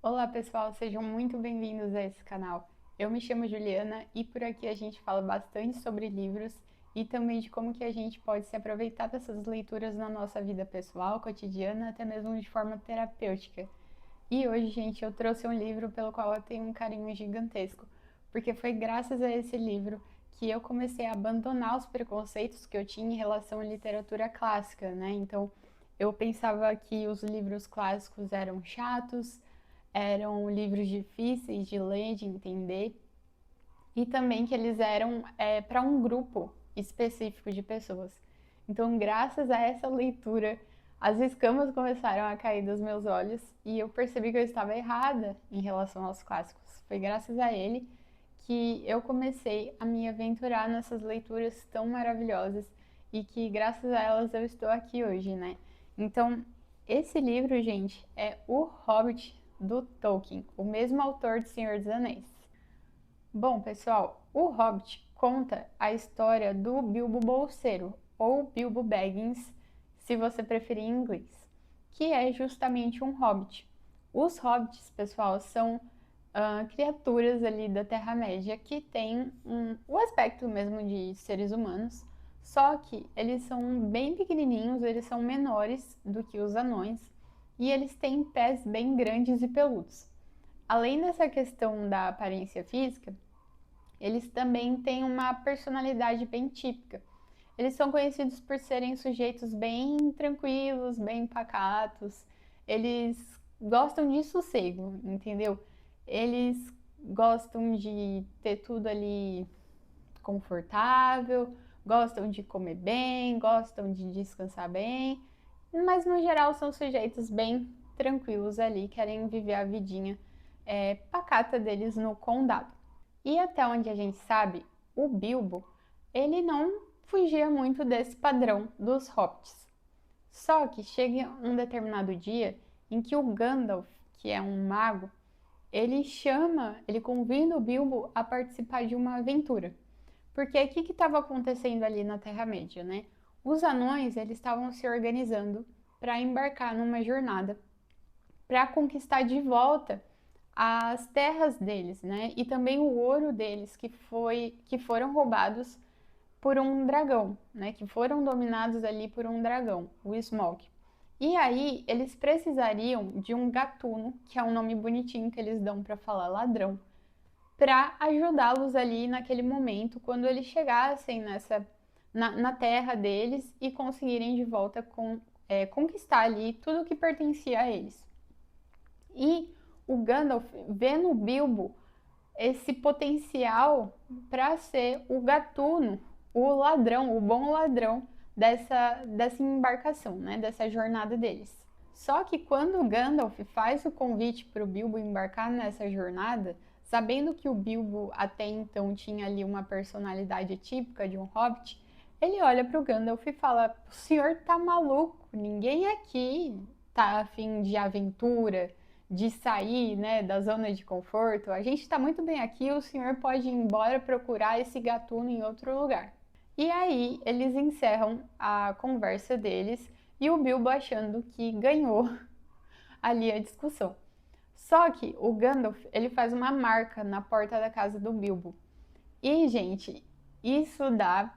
Olá pessoal, sejam muito bem-vindos a esse canal. Eu me chamo Juliana e por aqui a gente fala bastante sobre livros e também de como que a gente pode se aproveitar dessas leituras na nossa vida pessoal, cotidiana, até mesmo de forma terapêutica. E hoje, gente, eu trouxe um livro pelo qual eu tenho um carinho gigantesco, porque foi graças a esse livro que eu comecei a abandonar os preconceitos que eu tinha em relação à literatura clássica, né? Então, eu pensava que os livros clássicos eram chatos, eram livros difíceis de ler, de entender, e também que eles eram para um grupo específico de pessoas. Então, graças a essa leitura, as escamas começaram a cair dos meus olhos e eu percebi que eu estava errada em relação aos clássicos. Foi graças a ele que eu comecei a me aventurar nessas leituras tão maravilhosas e que graças a elas eu estou aqui hoje, né? Então, esse livro, gente, é O Hobbit do Tolkien, o mesmo autor de Senhor dos Anéis. Bom, pessoal, O Hobbit conta a história do Bilbo Bolseiro, ou Bilbo Baggins, se você preferir em inglês, que é justamente um hobbit. Os hobbits, pessoal, são criaturas ali da Terra-média que têm o aspecto mesmo de seres humanos, só que eles são bem pequenininhos, eles são menores do que os anões e eles têm pés bem grandes e peludos. Além dessa questão da aparência física, eles também têm uma personalidade bem típica. Eles são conhecidos por serem sujeitos bem tranquilos, bem pacatos. Eles gostam de sossego, entendeu? Eles gostam de ter tudo ali confortável, gostam de comer bem, gostam de descansar bem, mas no geral são sujeitos bem tranquilos ali, querem viver a vidinha pacata deles no condado. E até onde a gente sabe, o Bilbo, ele não fugia muito desse padrão dos hobbits. Só que chega um determinado dia em que o Gandalf, que é um mago, ele convida o Bilbo a participar de uma aventura. Porque o que estava acontecendo ali na Terra-média, né? Os anões, eles estavam se organizando para embarcar numa jornada para conquistar de volta as terras deles, né? E também o ouro deles que foram roubados por um dragão, né? Que foram dominados ali por um dragão, o Smaug. E aí eles precisariam de um gatuno, que é um nome bonitinho que eles dão para falar ladrão, para ajudá-los ali naquele momento, quando eles chegassem na terra deles e conseguirem de volta conquistar ali tudo que pertencia a eles. E o Gandalf vê no Bilbo esse potencial para ser o gatuno, o ladrão, o bom ladrão dessa embarcação, né, dessa jornada deles. Só que quando o Gandalf faz o convite para o Bilbo embarcar nessa jornada, sabendo que o Bilbo até então tinha ali uma personalidade típica de um hobbit, ele olha para o Gandalf e fala: "O senhor tá maluco? Ninguém aqui tá afim de aventura, de sair, né, da zona de conforto. A gente está muito bem aqui, o senhor pode ir embora procurar esse gatuno em outro lugar." E aí eles encerram a conversa deles e o Bilbo achando que ganhou ali a discussão. Só que o Gandalf, ele faz uma marca na porta da casa do Bilbo. E, gente, isso dá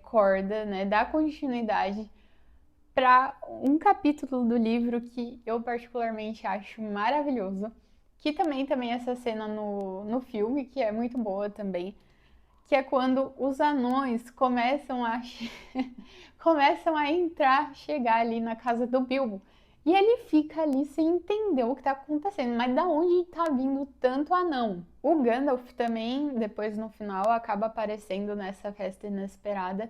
corda, né? Dá continuidade para um capítulo do livro que eu particularmente acho maravilhoso, que também essa cena no filme, que é muito boa também, que é quando os anões começam a chegar ali na casa do Bilbo. E ele fica ali sem entender o que está acontecendo, mas da onde está vindo tanto anão? O Gandalf também, depois no final, acaba aparecendo nessa festa inesperada.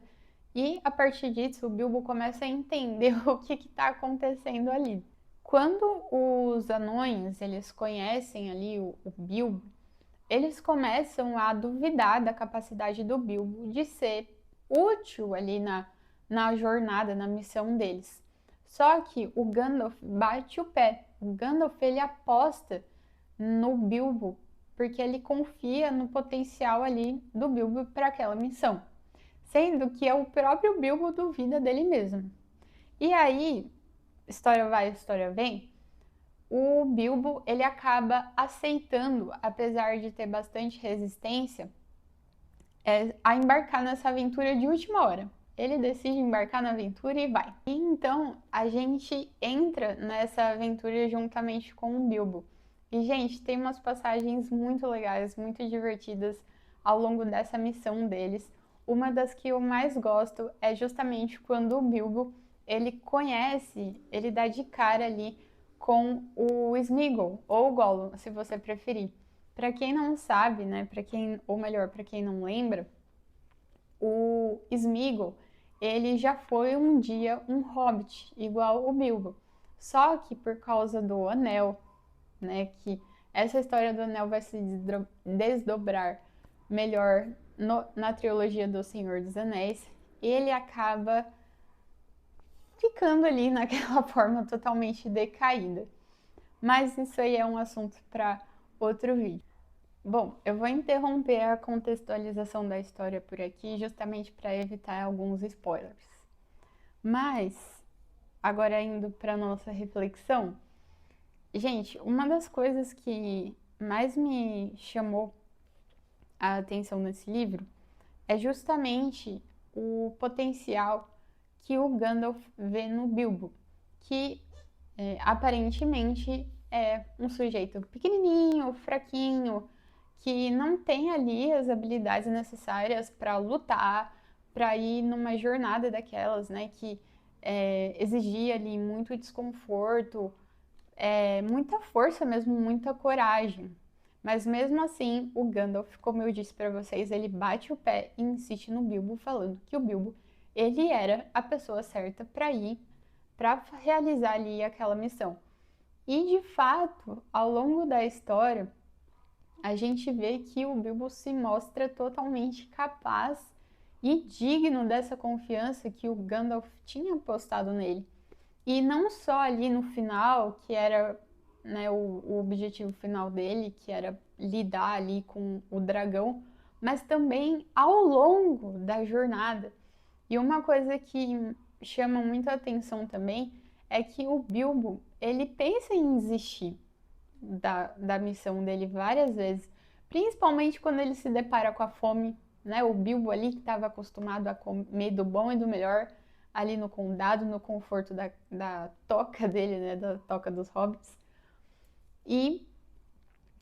E a partir disso, o Bilbo começa a entender o que está acontecendo ali. Quando os anões eles conhecem ali o Bilbo, eles começam a duvidar da capacidade do Bilbo de ser útil ali na jornada, na missão deles. Só que o Gandalf bate o pé. O Gandalf ele aposta no Bilbo porque ele confia no potencial ali do Bilbo para aquela missão, sendo que é o próprio Bilbo duvida dele mesmo. E aí, história vai, história vem, o Bilbo ele acaba aceitando, apesar de ter bastante resistência, a embarcar nessa aventura de última hora. Ele decide embarcar na aventura e vai. E então a gente entra nessa aventura juntamente com o Bilbo. E, gente, tem umas passagens muito legais, muito divertidas ao longo dessa missão deles. Uma das que eu mais gosto é justamente quando o Bilbo ele conhece, ele dá de cara ali com o Sméagol, ou o Gollum, se você preferir. Para quem não sabe, né, ou melhor, para quem não lembra, o Sméagol, ele já foi um dia um hobbit, igual o Bilbo. Só que por causa do anel, né, que essa história do anel vai se desdobrar melhor na trilogia do Senhor dos Anéis, ele acaba ficando ali naquela forma totalmente decaída. Mas isso aí é um assunto para outro vídeo. Bom, eu vou interromper a contextualização da história por aqui, justamente para evitar alguns spoilers. Mas, agora indo para nossa reflexão, gente, uma das coisas que mais me chamou a atenção nesse livro é justamente o potencial que o Gandalf vê no Bilbo, que aparentemente é um sujeito pequenininho, fraquinho, que não tem ali as habilidades necessárias para lutar, para ir numa jornada daquelas, né, que exigia ali muito desconforto, muita força mesmo, muita coragem. Mas mesmo assim, o Gandalf, como eu disse para vocês, ele bate o pé e insiste no Bilbo, falando que o Bilbo, ele era a pessoa certa para ir, para realizar ali aquela missão. E de fato, ao longo da história, a gente vê que o Bilbo se mostra totalmente capaz e digno dessa confiança que o Gandalf tinha postado nele. E não só ali no final, que era, né, o objetivo final dele, que era lidar ali com o dragão, mas também ao longo da jornada. E uma coisa que chama muita atenção também é que o Bilbo, ele pensa em desistir da missão dele várias vezes, principalmente quando ele se depara com a fome, né? O Bilbo ali que estava acostumado a comer do bom e do melhor ali no condado, no conforto da toca dele, né? Da toca dos hobbits. E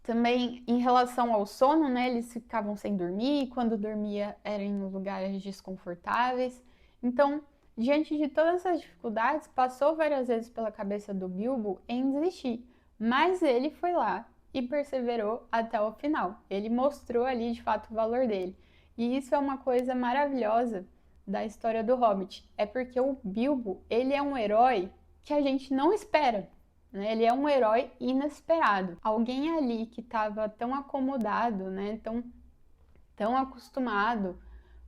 também em relação ao sono, né? Eles ficavam sem dormir, e quando dormia era em lugares desconfortáveis. Então, diante de todas essas dificuldades, passou várias vezes pela cabeça do Bilbo em desistir. Mas ele foi lá e perseverou até o final. Ele mostrou ali de fato o valor dele. E isso é uma coisa maravilhosa da história do Hobbit. É porque o Bilbo, ele é um herói que a gente não espera, né? Ele é um herói inesperado. Alguém ali que estava tão acomodado, né? Tão acostumado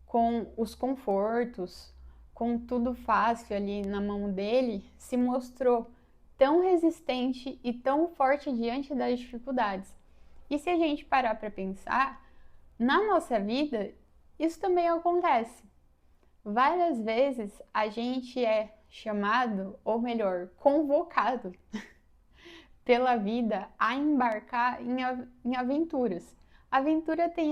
com os confortos, com tudo fácil ali na mão dele, se mostrou tão resistente e tão forte diante das dificuldades. E se a gente parar para pensar, na nossa vida, isso também acontece. Várias vezes a gente é chamado, ou melhor, convocado pela vida a embarcar em aventuras. A aventura tem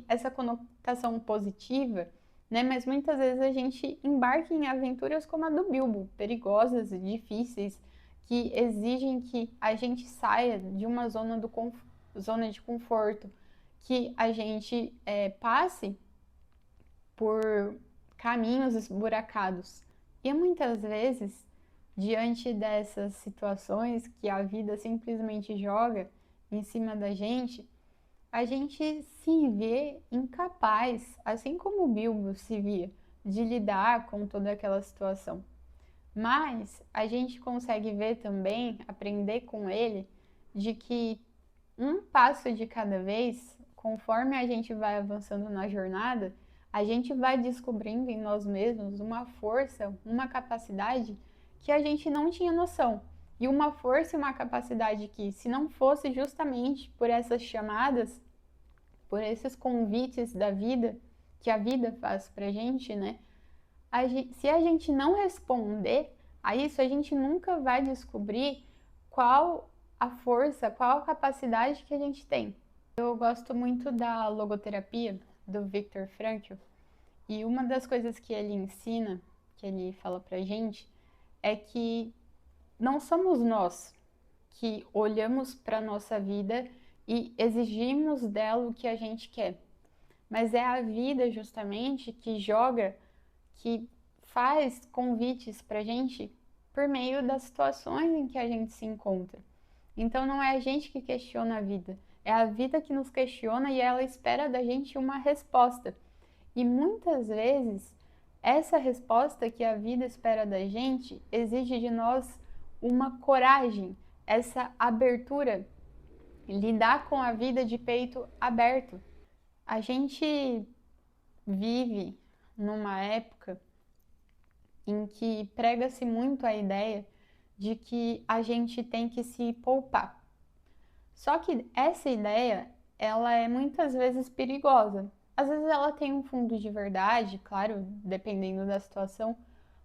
essa conotação positiva, né? Mas muitas vezes a gente embarca em aventuras como a do Bilbo, perigosas e difíceis, que exigem que a gente saia de uma zona de conforto, que a gente passe por caminhos esburacados. E muitas vezes, diante dessas situações que a vida simplesmente joga em cima da gente, a gente se vê incapaz, assim como o Bilbo se via, de lidar com toda aquela situação. Mas a gente consegue ver também, aprender com ele, de que um passo de cada vez, conforme a gente vai avançando na jornada, a gente vai descobrindo em nós mesmos uma força, uma capacidade que a gente não tinha noção. E uma força e uma capacidade que, se não fosse justamente por essas chamadas, por esses convites da vida, que a vida faz pra gente, né? Se a gente não responder a isso, a gente nunca vai descobrir qual a força, qual a capacidade que a gente tem. Eu gosto muito da logoterapia do Viktor Frankl, e uma das coisas que ele ensina, que ele fala pra gente, é que não somos nós que olhamos para a nossa vida e exigimos dela o que a gente quer, mas é a vida justamente que joga, que faz convites para a gente por meio das situações em que a gente se encontra. Então não é a gente que questiona a vida, é a vida que nos questiona e ela espera da gente uma resposta. E muitas vezes essa resposta que a vida espera da gente exige de nós uma coragem, essa abertura, lidar com a vida de peito aberto. A gente vive numa época em que prega-se muito a ideia de que a gente tem que se poupar. Só que essa ideia, ela é muitas vezes perigosa. Às vezes ela tem um fundo de verdade, claro, dependendo da situação,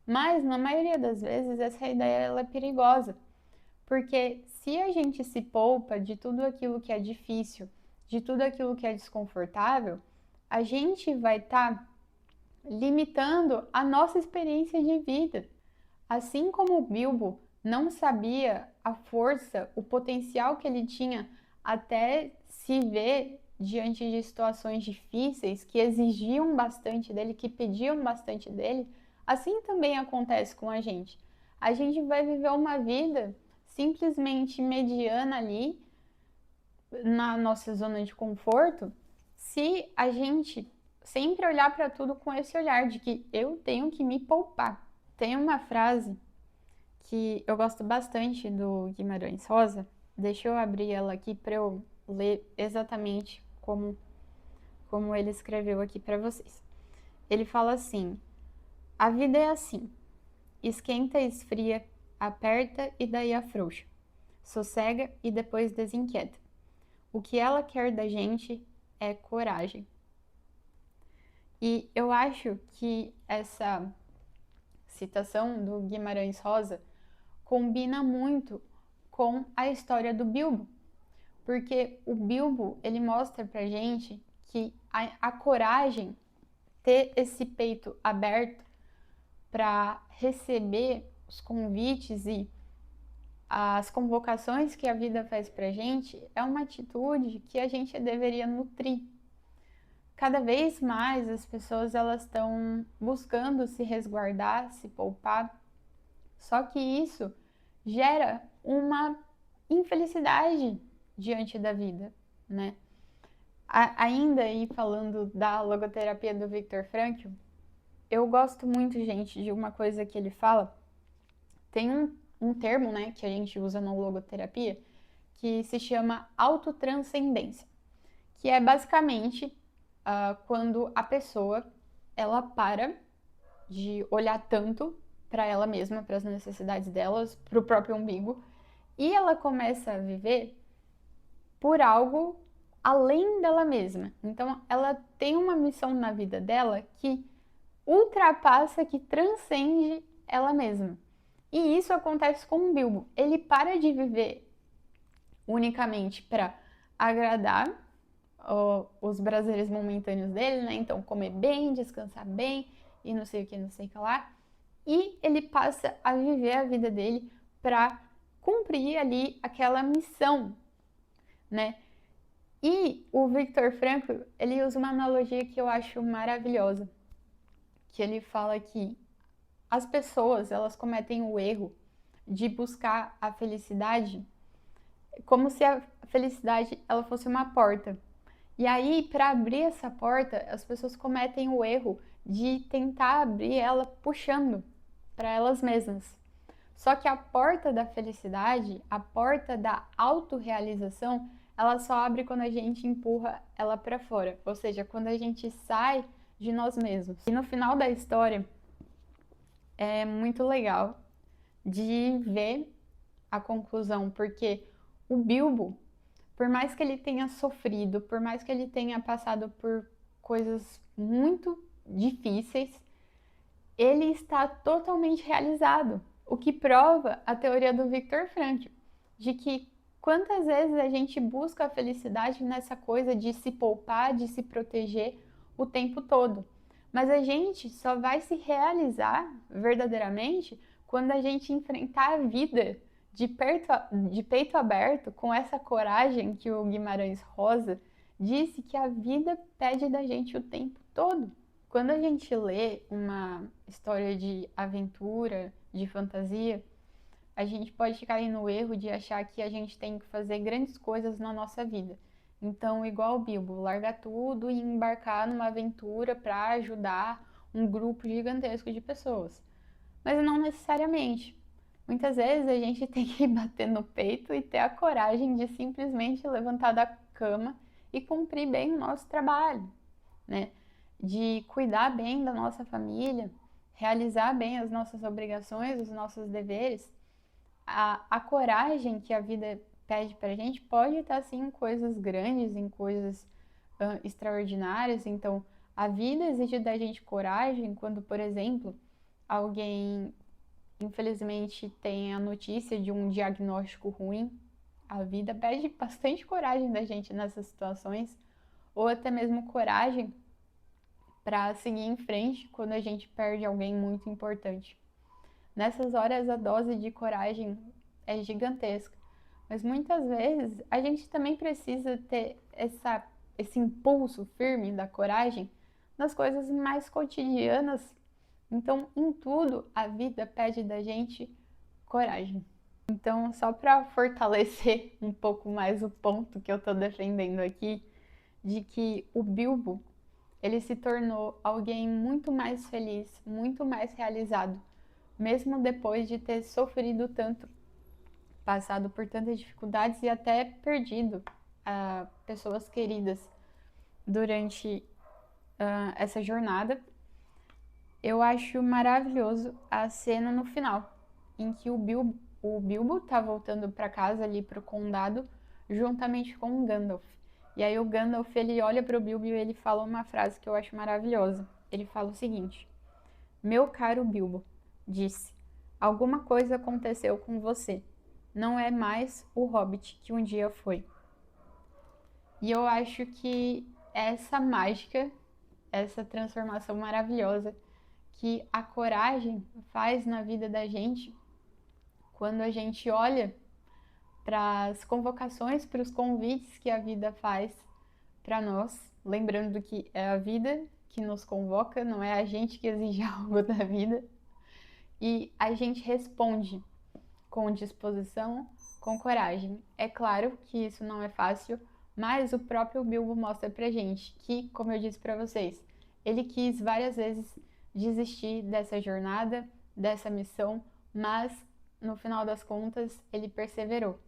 mas na maioria das vezes essa ideia ela é perigosa. Porque se a gente se poupa de tudo aquilo que é difícil, de tudo aquilo que é desconfortável, a gente vai estar limitando a nossa experiência de vida. Assim como o Bilbo não sabia a força, o potencial que ele tinha até se ver diante de situações difíceis que exigiam bastante dele, que pediam bastante dele, assim também acontece com a gente. A gente vai viver uma vida simplesmente mediana ali na nossa zona de conforto, se a gente sempre olhar para tudo com esse olhar de que eu tenho que me poupar. Tem uma frase que eu gosto bastante do Guimarães Rosa. Deixa eu abrir ela aqui para eu ler exatamente como ele escreveu aqui para vocês. Ele fala assim: a vida é assim, esquenta, esfria, aperta e daí afrouxa, sossega e depois desinquieta. O que ela quer da gente é coragem. E eu acho que essa citação do Guimarães Rosa combina muito com a história do Bilbo, porque o Bilbo ele mostra pra gente que a coragem, ter esse peito aberto para receber os convites e as convocações que a vida faz pra gente, é uma atitude que a gente deveria nutrir. Cada vez mais as pessoas elas estão buscando se resguardar, se poupar, só que isso gera uma infelicidade diante da vida, né? Ainda aí falando da logoterapia do Viktor Frankl, eu gosto muito, gente, de uma coisa que ele fala. Tem um termo, né, que a gente usa na logoterapia, que se chama autotranscendência, que é basicamente quando a pessoa ela para de olhar tanto para ela mesma, para as necessidades delas, para o próprio umbigo, e ela começa a viver por algo além dela mesma. Então, ela tem uma missão na vida dela que ultrapassa, que transcende ela mesma. E isso acontece com o Bilbo. Ele para de viver unicamente para agradar os prazeres momentâneos dele, né? Então, comer bem, descansar bem e não sei o que, não sei o que lá. E ele passa a viver a vida dele para cumprir ali aquela missão, né? E o Viktor Frankl, ele usa uma analogia que eu acho maravilhosa, que ele fala que as pessoas, elas cometem o erro de buscar a felicidade como se a felicidade ela fosse uma porta. E aí, para abrir essa porta, as pessoas cometem o erro de tentar abrir ela puxando para elas mesmas. Só que a porta da felicidade, a porta da autorrealização, ela só abre quando a gente empurra ela para fora, ou seja, quando a gente sai de nós mesmos. E no final da história é muito legal de ver a conclusão, porque o Bilbo, por mais que ele tenha sofrido, por mais que ele tenha passado por coisas muito difíceis, ele está totalmente realizado. O que prova a teoria do Viktor Frankl, de que Quantas vezes a gente busca a felicidade nessa coisa de se poupar, de se proteger o tempo todo? Mas a gente só vai se realizar verdadeiramente quando a gente enfrentar a vida de peito aberto, com essa coragem que o Guimarães Rosa disse que a vida pede da gente o tempo todo. Quando a gente lê uma história de aventura, de fantasia, a gente pode cair no erro de achar que a gente tem que fazer grandes coisas na nossa vida. Então, igual o Bilbo, largar tudo e embarcar numa aventura para ajudar um grupo gigantesco de pessoas. Mas não necessariamente. Muitas vezes a gente tem que bater no peito e ter a coragem de simplesmente levantar da cama e cumprir bem o nosso trabalho, né? De cuidar bem da nossa família, realizar bem as nossas obrigações, os nossos deveres. A coragem que a vida pede pra gente pode estar sim em coisas grandes, em coisas extraordinárias. Então, a vida exige da gente coragem quando, por exemplo, alguém infelizmente tem a notícia de um diagnóstico ruim. A vida pede bastante coragem da gente nessas situações, ou até mesmo coragem para seguir em frente quando a gente perde alguém muito importante. Nessas horas a dose de coragem é gigantesca, mas muitas vezes a gente também precisa ter esse impulso firme da coragem nas coisas mais cotidianas. Então, em tudo, a vida pede da gente coragem. Então, só para fortalecer um pouco mais o ponto que eu estou defendendo aqui, de que o Bilbo, ele se tornou alguém muito mais feliz, muito mais realizado, mesmo depois de ter sofrido tanto, passado por tantas dificuldades e até perdido pessoas queridas durante essa jornada. Eu acho maravilhoso a cena no final, em que o Bilbo tá voltando para casa ali pro condado, juntamente com o Gandalf. E aí o Gandalf, ele olha pro Bilbo e ele fala uma frase que eu acho maravilhosa. Ele fala o seguinte: Meu caro Bilbo, disse, alguma coisa aconteceu com você. Não é mais o Hobbit que um dia foi. E eu acho que essa mágica, essa transformação maravilhosa que a coragem faz na vida da gente, quando a gente olha para as convocações, para os convites que a vida faz para nós, lembrando que é a vida que nos convoca, não é a gente que exige algo da vida, e a gente responde com disposição, com coragem. É claro que isso não é fácil, mas o próprio Bilbo mostra pra gente que, como eu disse para vocês, ele quis várias vezes desistir dessa jornada, dessa missão, mas no final das contas ele perseverou.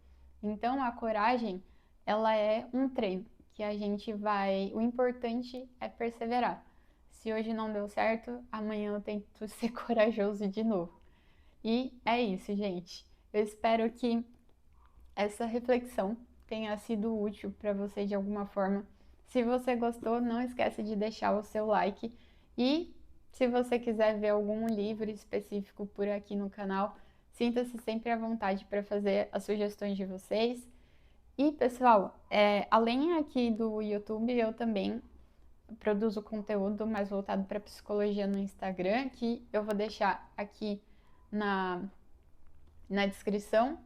Então a coragem, ela é um treino que a gente vai, o importante é perseverar. Se hoje não deu certo, amanhã eu tento ser corajoso de novo. E é isso, gente. Eu espero que essa reflexão tenha sido útil para você de alguma forma. Se você gostou, não esquece de deixar o seu like. E se você quiser ver algum livro específico por aqui no canal, sinta-se sempre à vontade para fazer as sugestões de vocês. E, pessoal, além aqui do YouTube, eu também produzo conteúdo mais voltado para psicologia no Instagram, que eu vou deixar aqui na descrição.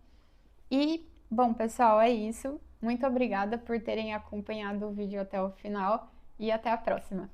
E, bom, pessoal, é isso. Muito obrigada por terem acompanhado o vídeo até o final e até a próxima.